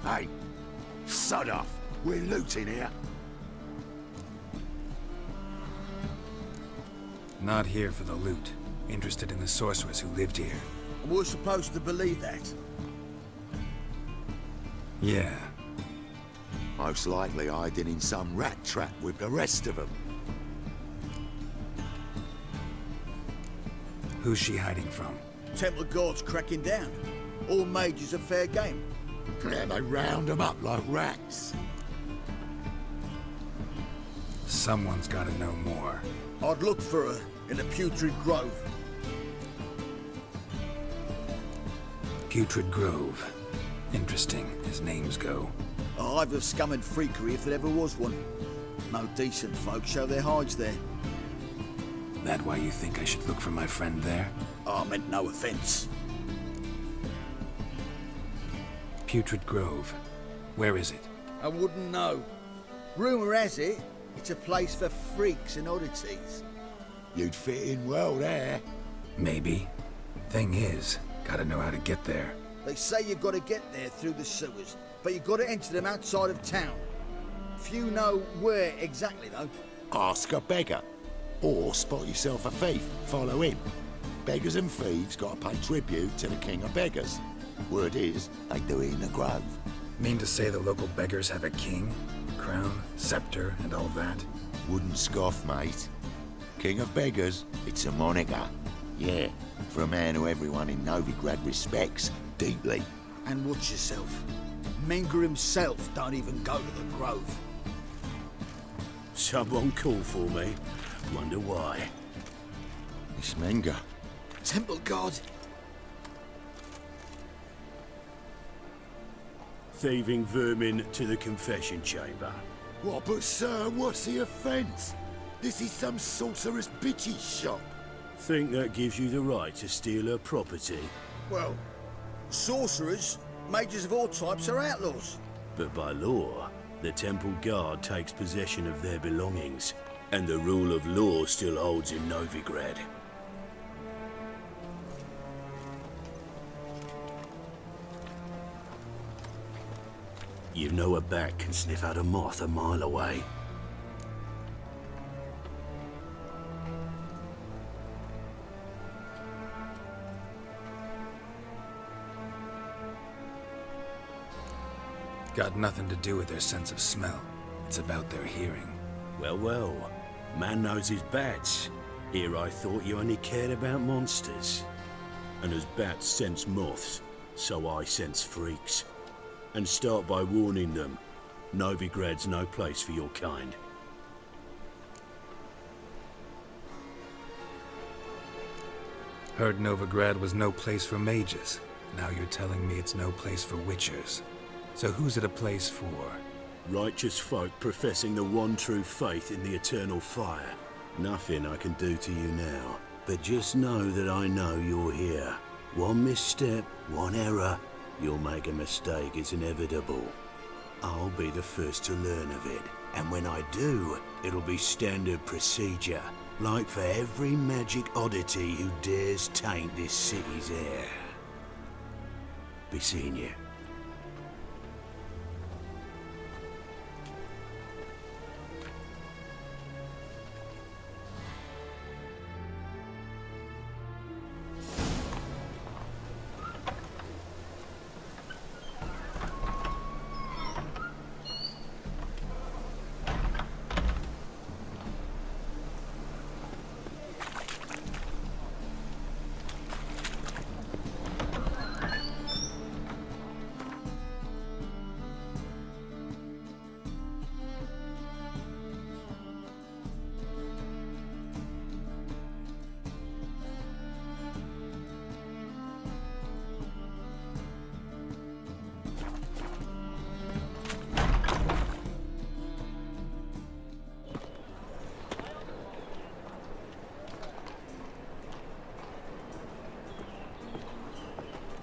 Hey, sod off. We're looting here. Not here for the loot. Interested in the sorceress who lived here. And we're supposed to believe that. Yeah. Most likely hiding in some rat trap with the rest of them. Who's she hiding from? Temple guards cracking down. All mages are fair game. Yeah, they round them up like rats. Someone's gotta know more. I'd look for her in the Putrid Grove. Putrid Grove. Interesting, as names go. A hive of scum and freakery if there ever was one. No decent folk show their hides there. That why you think I should look for my friend there? I meant no offence. Putrid Grove. Where is it? I wouldn't know. Rumour has it, it's a place for freaks and oddities. You'd fit in well there. Maybe. Thing is, gotta know how to get there. They say you've got to get there through the sewers, but you've got to enter them outside of town. Few know where exactly, though. Ask a beggar. Or spot yourself a thief, follow him. Beggars and thieves got to pay tribute to the king of beggars. Word is, they do it in the grove. Mean to say the local beggars have a king, crown, scepter, and all that? Wouldn't scoff, mate. King of beggars, it's a moniker. Yeah, for a man who everyone in Novigrad respects deeply. And watch yourself. Menger himself don't even go to the grove. Someone called for me. Wonder why. It's Menger. Temple guard. Thieving vermin to the confession chamber. What, but sir, what's the offence? This is some sorcerer's bitch's shop. Think that gives you the right to steal her property? Well, sorcerers, mages of all types are outlaws. But by law, the temple guard takes possession of their belongings, and the rule of law still holds in Novigrad. You know a bat can sniff out a moth a mile away. Got nothing to do with their sense of smell. It's about their hearing. Well, well. Man knows his bats. Here I thought you only cared about monsters. And as bats sense moths, so I sense freaks. And start by warning them, Novigrad's no place for your kind. Heard Novigrad was no place for mages. Now you're telling me it's no place for witchers. So who's it a place for? Righteous folk professing the one true faith in the eternal fire. Nothing I can do to you now, but just know that I know you're here. One misstep, one error, you'll make a mistake, it's inevitable. I'll be the first to learn of it, and when I do, it'll be standard procedure, like for every magic oddity who dares taint this city's air. Be seeing you.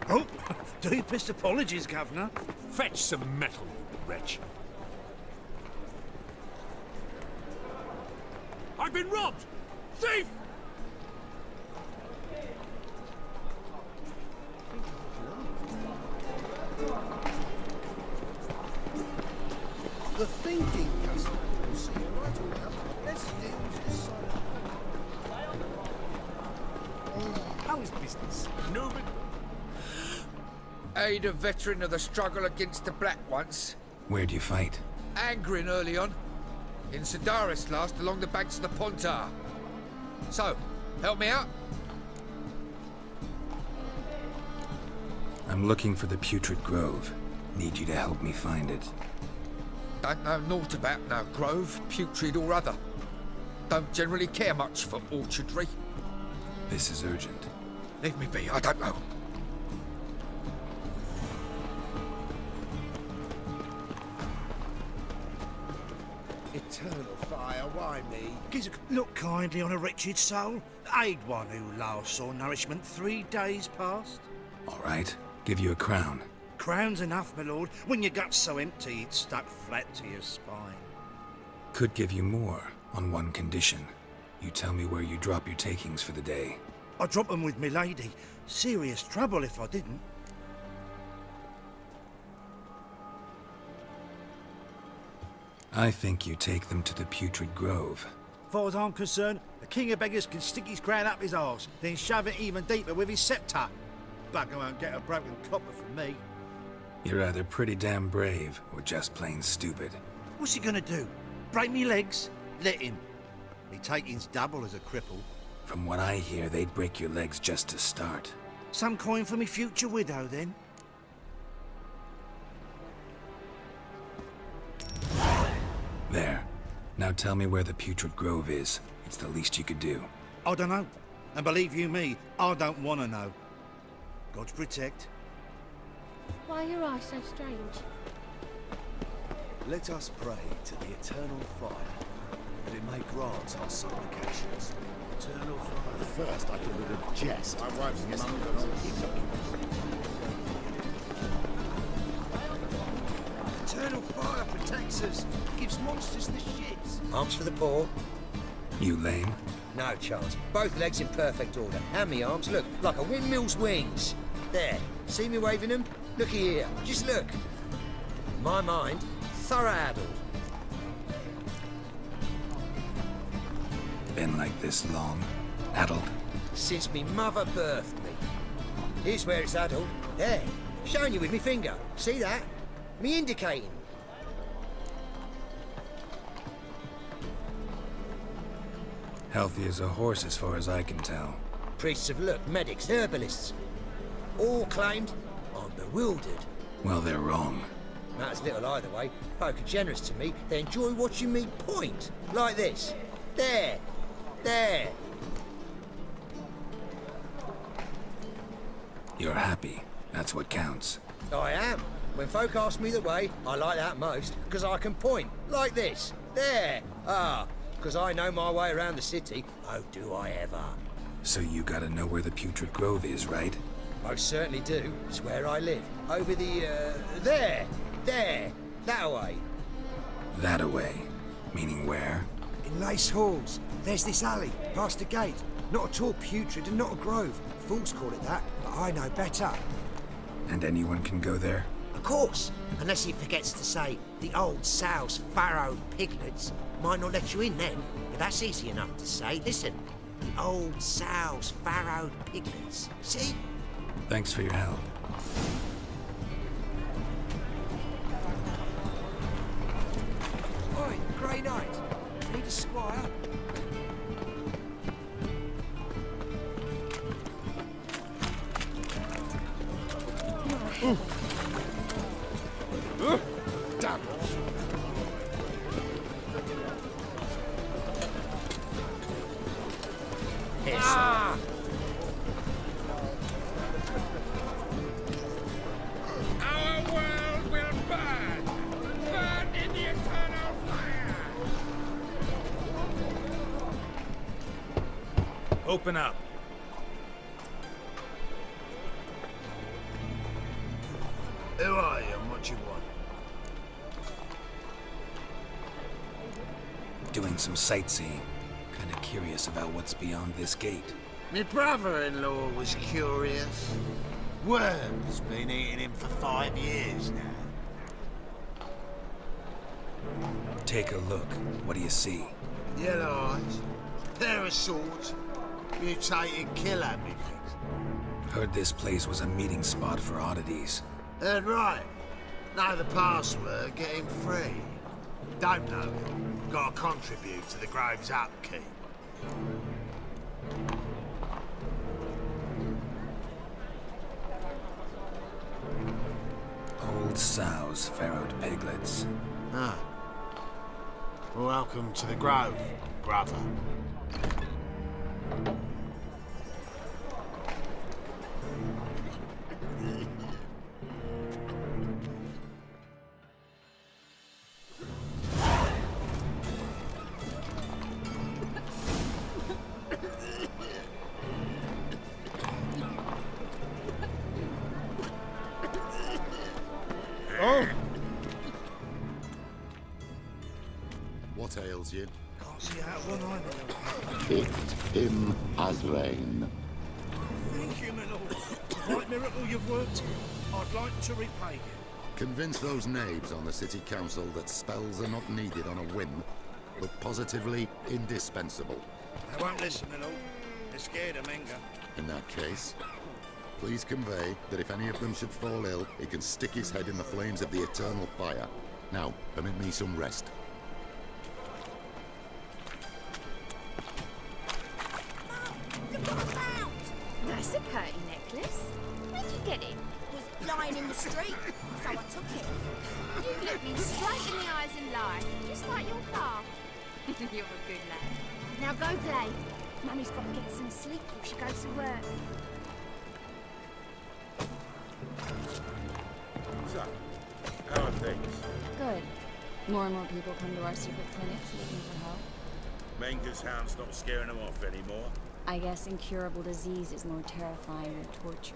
Oh, deepest apologies, Governor. Fetch some metal, you wretch. I've been robbed! Thief! How is business? Novigrad. Aid a veteran of the struggle against the Black once. Where'd you fight? Angrin early on. In Sedaris last, along the banks of the Pontar. So, help me out? I'm looking for the Putrid Grove. Need you to help me find it. Don't know naught about no grove, putrid or other. Don't generally care much for orchardry. This is urgent. Leave me be, I don't know. Eternal fire, why me? Gives a look kindly on a wretched soul. Aid one who last saw nourishment 3 days past. All right, give you a crown. Crown's enough, my lord, when your gut's so empty it's stuck flat to your spine. Could give you more, on one condition. You tell me where you drop your takings for the day. I'd drop 'em with me lady. Serious trouble if I didn't. I think you take them to the Putrid Grove. As far as I'm concerned, the king of beggars can stick his crown up his arse, then shove it even deeper with his sceptre. Bugger won't get a broken copper from me. You're either pretty damn brave, or just plain stupid. What's he gonna do? Break me legs? Let him. Me taking's double as a cripple. From what I hear, they'd break your legs just to start. Some coin for me future widow, then. There. Now tell me where the Putrid Grove is. It's the least you could do. I don't know. And believe you me, I don't want to know. God protect. Why are your eyes so strange? Let us pray to the eternal fire, that it may grant our supplications. Eternal fire. First, I did a jest. My wife's Yes, mum that's got Eternal fire protects us, gives monsters the shits. Arms for the poor? You lame? No chance. Both legs in perfect order. And me arms, look, like a windmill's wings. There. See me waving them? Looky here. Just look. My mind, thorough addled. Been like this long? Addled? Since me mother birthed me. Here's where it's addled. There. Showing you with me finger. See that? Me indicating. Healthy as a horse as far as I can tell. Priests of look, medics, herbalists. All claimed I'm bewildered. Well, they're wrong. Matters little either way. Folk are generous to me. They enjoy watching me point. Like this. There. There. You're happy. That's what counts. I am. When folk ask me the way, I like that most, because I can point. Like this. There. Ah. Because I know my way around the city. Oh, do I ever. So you gotta know where the Putrid Grove is, right? Most certainly do. It's where I live. Over the, there. There. That way. That-a-way. Meaning where? In Lace Halls, there's this alley, past the gate. Not at all putrid and not a grove. Fools call it that, but I know better. And anyone can go there? Of course. Unless he forgets to say the old sow's farrowed piglets. Might not let you in then, but that's easy enough to say. Listen. The old sow's farrowed piglets. See? Thanks for your help. Oi, Grey Knight. Need a squire? Damn. Yes. Our world will burn! Burn in the eternal fire! Open up. Who are you and what you want? Doing some sightseeing. Kinda curious about what's beyond this gate. My brother-in-law was curious. Worms been eating him for 5 years now. Take a look. What do you see? Yellow eyes, pair of swords, mutated killer, methinks. Heard this place was a meeting spot for oddities. Heard right. Know the password, get him free. Don't know him. Gotta contribute to the Grove's upkeep. Old sows, farrowed piglets. Ah. Welcome to the Grove, brother. What ails you? Can't see out one eye, my lord. It him as rain. Thank you, my lord. What miracle you've worked, I'd like to repay you. Convince those knaves on the city council that spells are not needed on a whim, but positively indispensable. They won't listen, my lord. They're scared of Menga. In that case, please convey that if any of them should fall ill, he can stick his head in the flames of the eternal fire. Now, permit me some rest. That's a pretty necklace. Where'd you get it? Was lying in the street, so I took it. You look me straight in the eyes and lie, just like your car. You're a good lad. Now go play. Mummy's got to get some sleep before she goes to work. So, how are things? Good. More and more people come to our secret clinics looking for help. Menga's hound's not scaring them off anymore. I guess incurable disease is more terrifying than torture.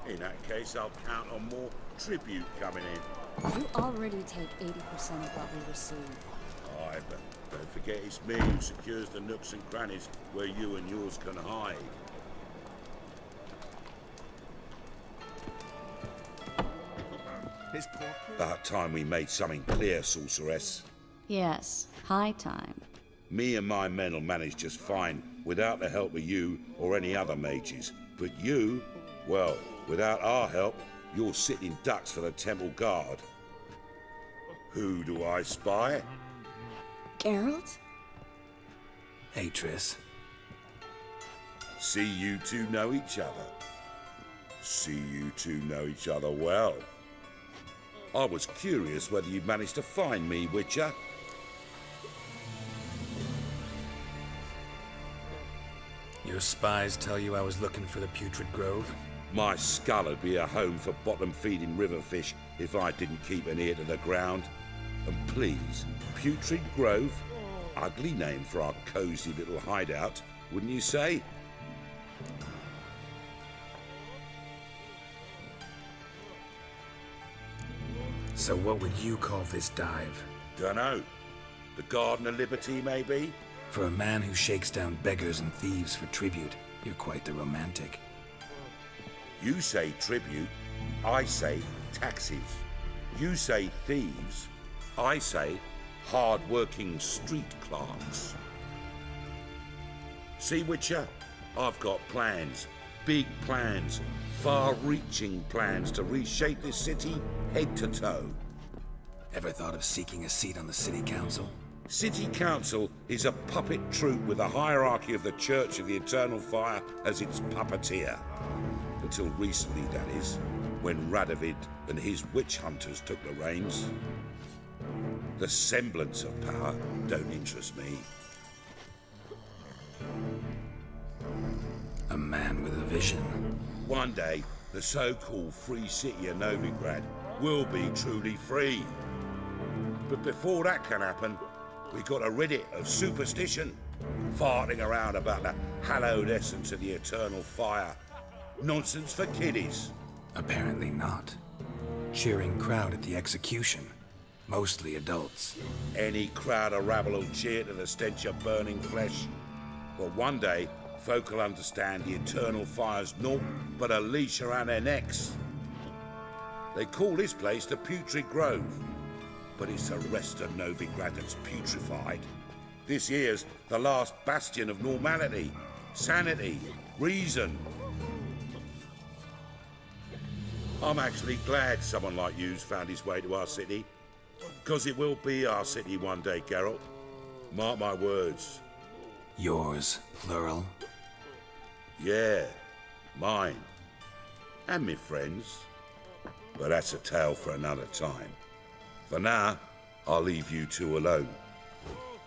In that case, I'll count on more tribute coming in. You already take 80% of what we receive. Aye, but don't forget it's me who secures the nooks and crannies where you and yours can hide. About time we made something clear, sorceress. Yes, high time. Me and my men will manage just fine without the help of you or any other mages. But you, well, without our help, you're sitting ducks for the temple guard. Who do I spy? Geralt? Hey, Triss. See you two know each other. See you two know each other well. I was curious whether you'd managed to find me, Witcher. Your spies tell you I was looking for the Putrid Grove? My skull would be a home for bottom-feeding river fish if I didn't keep an ear to the ground. And please, Putrid Grove? Ugly name for our cosy little hideout, wouldn't you say? So what would you call this dive? Dunno. The Garden of Liberty, maybe? For a man who shakes down beggars and thieves for tribute, you're quite the romantic. You say tribute, I say taxes. You say thieves, I say hard-working street clerks. See, Witcher, I've got plans, big plans, far-reaching plans to reshape this city head to toe. Ever thought of seeking a seat on the city council? City Council is a puppet troupe with the hierarchy of the Church of the Eternal Fire as its puppeteer. Until recently, that is, when Radovid and his witch hunters took the reins. The semblance of power don't interest me. A man with a vision. One day, the so-called free city of Novigrad will be truly free. But before that can happen, we gotta rid it of superstition, farting around about the hallowed essence of the eternal fire. Nonsense for kiddies. Apparently not. Cheering crowd at the execution. Mostly adults. Any crowd of rabble will cheer to the stench of burning flesh. But one day, folk will understand the eternal fire's naught but a leash around their necks. They call this place the Putrid Grove, but it's the rest of Novigrad that's putrefied. This here's the last bastion of normality, sanity, reason. I'm actually glad someone like you's found his way to our city. Because it will be our city one day, Geralt. Mark my words. Yours, plural. Yeah, mine. And me friends. But that's a tale for another time. For now, I'll leave you two alone.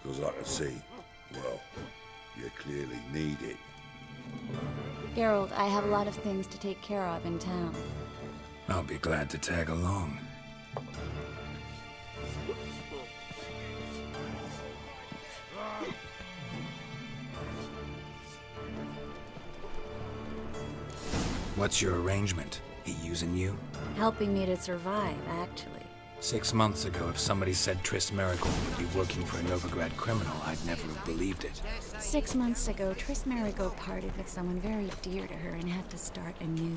Because I can see, well, you clearly need it. Geralt, I have a lot of things to take care of in town. I'll be glad to tag along. What's your arrangement? He using you? Helping me to survive, actually. 6 months ago, if somebody said Triss Merigold would be working for a Novigrad criminal, I'd never have believed it. 6 months ago, Triss Merigold parted with someone very dear to her and had to start anew.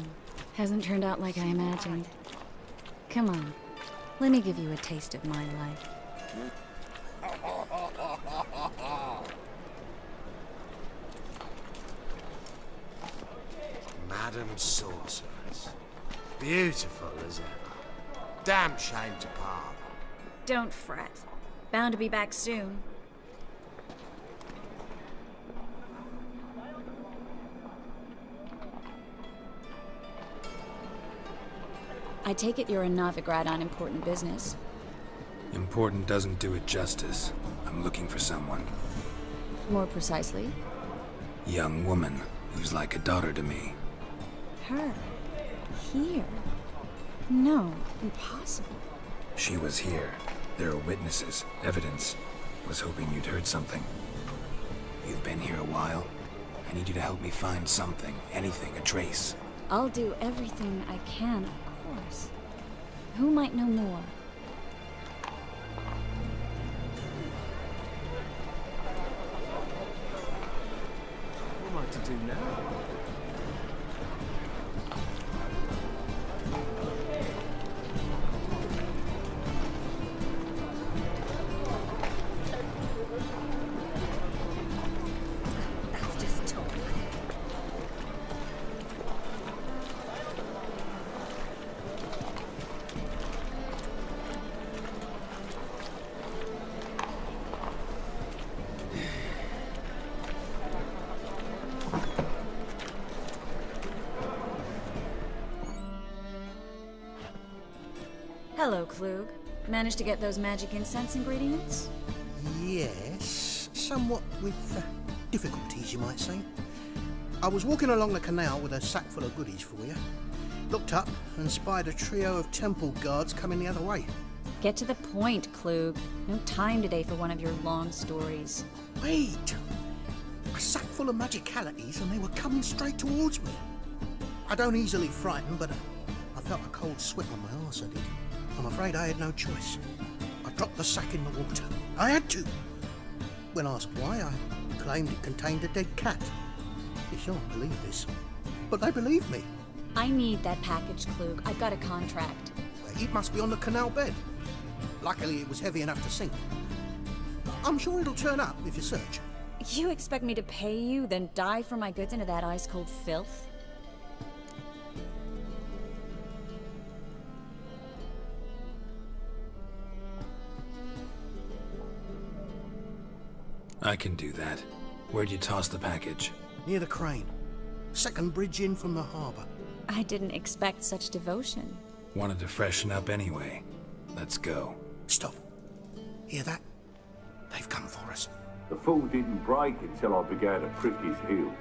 Hasn't turned out like I imagined. Come on, let me give you a taste of my life. Madam Sorceress. Beautiful as ever. Damn shame to part. Don't fret. Bound to be back soon. I take it you're in Novigrad on important business. Important doesn't do it justice. I'm looking for someone. More precisely? Young woman who's like a daughter to me. Her? Here? No, impossible. She was here. There are witnesses, evidence. Was hoping you'd heard something. You've been here a while. I need you to help me find something, anything, a trace. I'll do everything I can, of course. Who might know more? What am I to do now? Hello, Klug. Managed to get those magic incense ingredients? Yes, somewhat with difficulties, you might say. I was walking along the canal with a sack full of goodies for you. Looked up and spied a trio of temple guards coming the other way. Get to the point, Klug. No time today for one of your long stories. Wait! A sack full of magicalities and they were coming straight towards me. I don't easily frighten, but I felt a cold sweat on my arse, I did. I'm afraid I had no choice. I dropped the sack in the water. I had to. When asked why, I claimed it contained a dead cat. You shan't believe this, but they believed me. I need that package, Klug. I've got a contract. It must be on the canal bed. Luckily, it was heavy enough to sink. I'm sure it'll turn up if you search. You expect me to pay you, then dive for my goods into that ice-cold filth? I can do that. Where'd you toss the package? Near the crane. Second bridge in from the harbour. I didn't expect such devotion. Wanted to freshen up anyway. Let's go. Stop. Hear that? They've come for us. The fall didn't break until I began to prick his heels.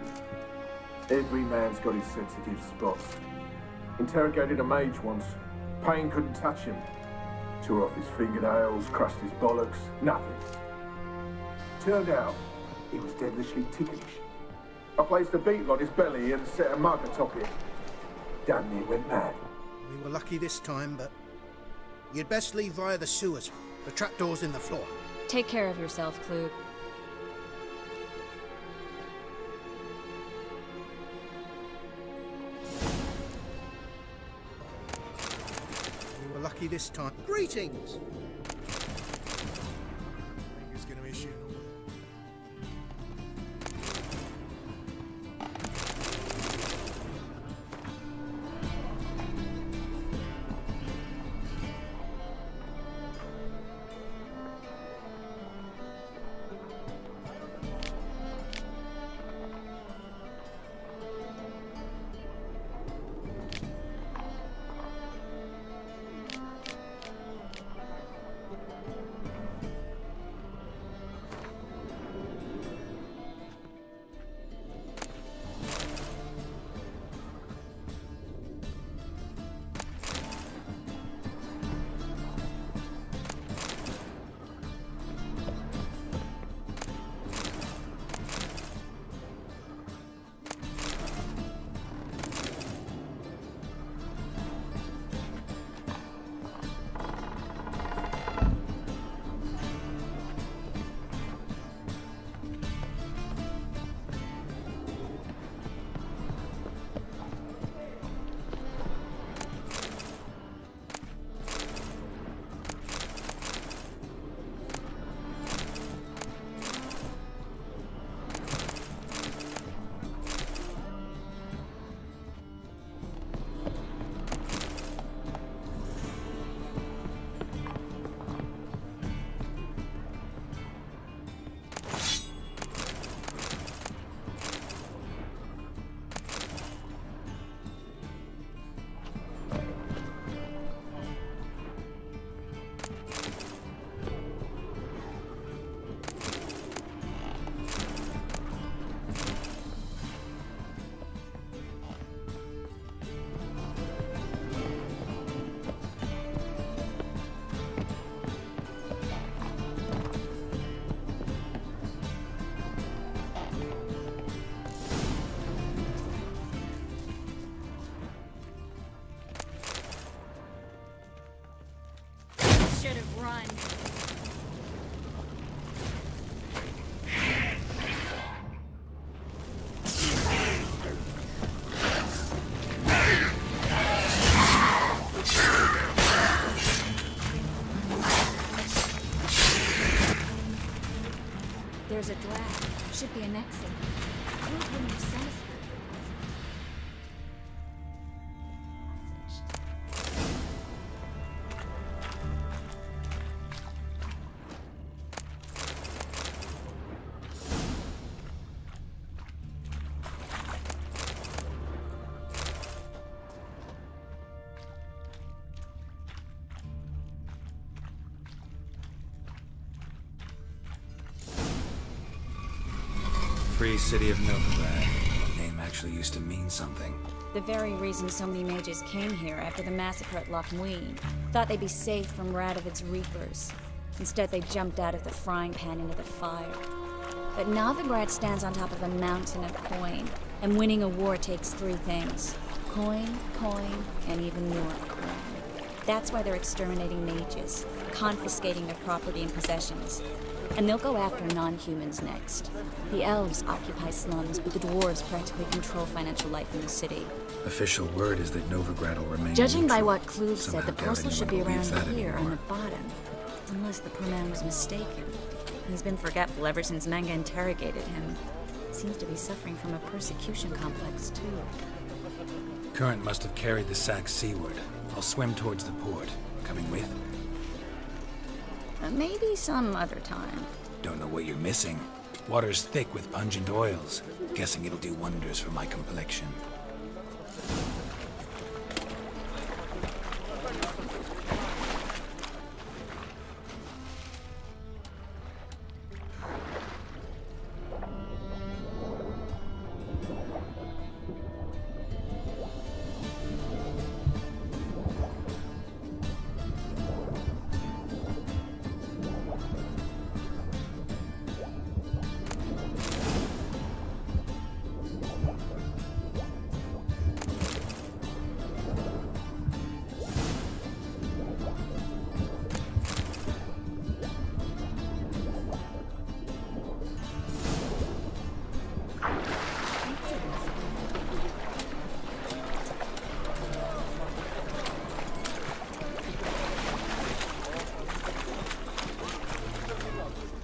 Every man's got his sensitive spots. Interrogated a mage once. Pain couldn't touch him. Tore off his fingernails, crushed his bollocks, nothing. Turned out, he was devilishly ticklish. I placed a beetle on his belly and set a mug atop it. Damn near went mad. We were lucky this time, but you'd best leave via the sewers. The trapdoor's in the floor. Take care of yourself, Klug. We were lucky this time. Greetings! Who's going to issue an order? should have run. There's a draft. Should be an exit. When you send us Free city of Novigrad. Name actually used to mean something. the very reason so many mages came here after the massacre at Loch Muin. Thought they'd be safe from Radovid's reapers. Instead, they jumped out of the frying pan into the fire. But Novigrad stands on top of a mountain of coin, and winning a war takes three things. Coin, and even more coin. That's why they're exterminating mages, confiscating their property and possessions. And they'll go after non-humans next. The elves occupy slums, but the dwarves practically control financial life in the city. Official word is that Novigrad will remain Judging by neutral. what Kluve said, Somehow the doubt parcel should be anyone around believes that here on anymore. the bottom. Unless the poor man was mistaken. He's been forgetful ever since Manga interrogated him. Seems to be suffering from a persecution complex, too. Current must have carried the sack seaward. I'll swim towards the port. Coming with? Maybe some other time. Don't know what you're missing. Water's thick with pungent oils. Guessing it'll do wonders for my complexion.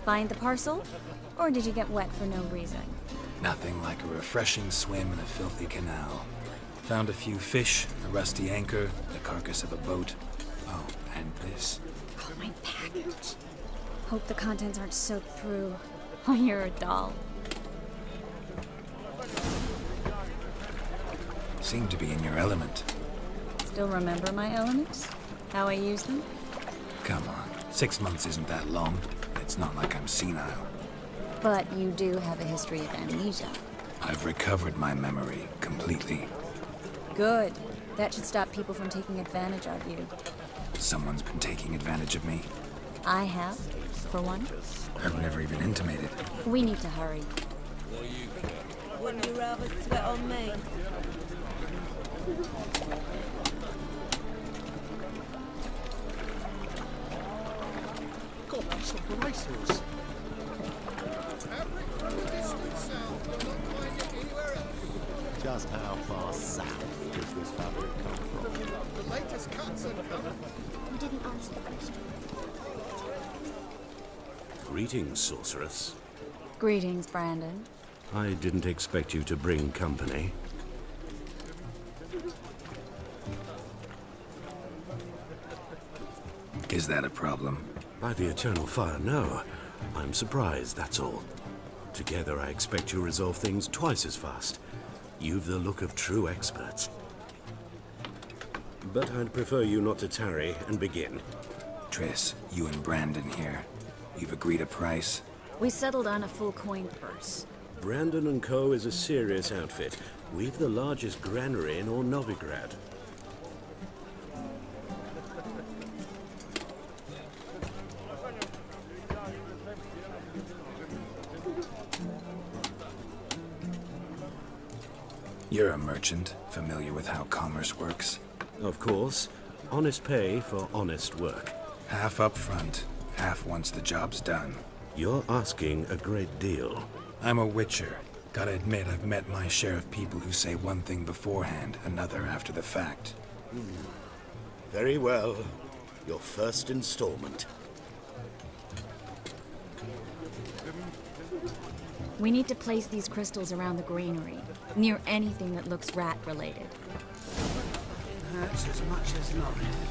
Find the parcel? Or did you get wet for no reason? Nothing like a refreshing swim in a filthy canal. Found a few fish, a rusty anchor, the carcass of a boat. Oh, and this. Oh, my package. Hope the contents aren't soaked through. Oh, you're a doll. Seem to be in your element. Still remember my elements? How I use them? Come on, 6 months isn't that long. It's not like I'm senile. But you do have a history of amnesia. I've recovered my memory completely. Good. That should stop people from taking advantage of you. Someone's been taking advantage of me. I have, for one. I've never even intimated. We need to hurry. Wouldn't you rather sweat on me? God, that's like a racehorse. Just how far south does this fabric come from? The latest cuts are coming. You didn't answer the question. Greetings, sorceress. Greetings, Brandon. I didn't expect you to bring company. Is that a problem? By the eternal fire, no. I'm surprised, that's all. Together, I expect you resolve things twice as fast. You've the look of true experts. But I'd prefer you not to tarry and begin. Triss, you and Brandon here. You've agreed a price? We settled on a full coin purse. Brandon & Co. is a serious outfit. We've the largest granary in all Novigrad. You're a merchant, familiar with how commerce works. Of course. Honest pay for honest work. Half up front, half once the job's done. You're asking a great deal. I'm a witcher. Gotta admit, I've met my share of people who say one thing beforehand, another after the fact. Very well. Your first installment. We need to place these crystals around the granary, near anything that looks rat-related. Hurts as much as life.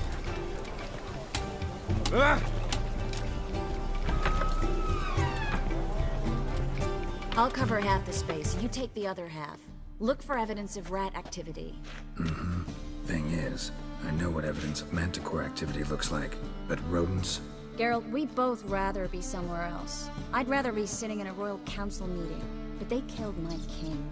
I'll cover half the space, you take the other half. Look for evidence of rat activity. Thing is, I know what evidence of manticore activity looks like, but rodents? Geralt, we'd both rather be somewhere else. I'd rather be sitting in a royal council meeting, but they killed my king.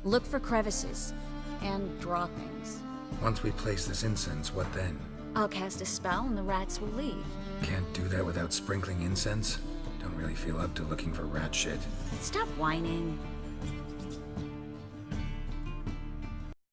Look for crevices and droppings. Once we place this incense, what then? I'll cast a spell and the rats will leave. Can't do that without sprinkling incense? Don't really feel up to looking for rat shit. Stop whining.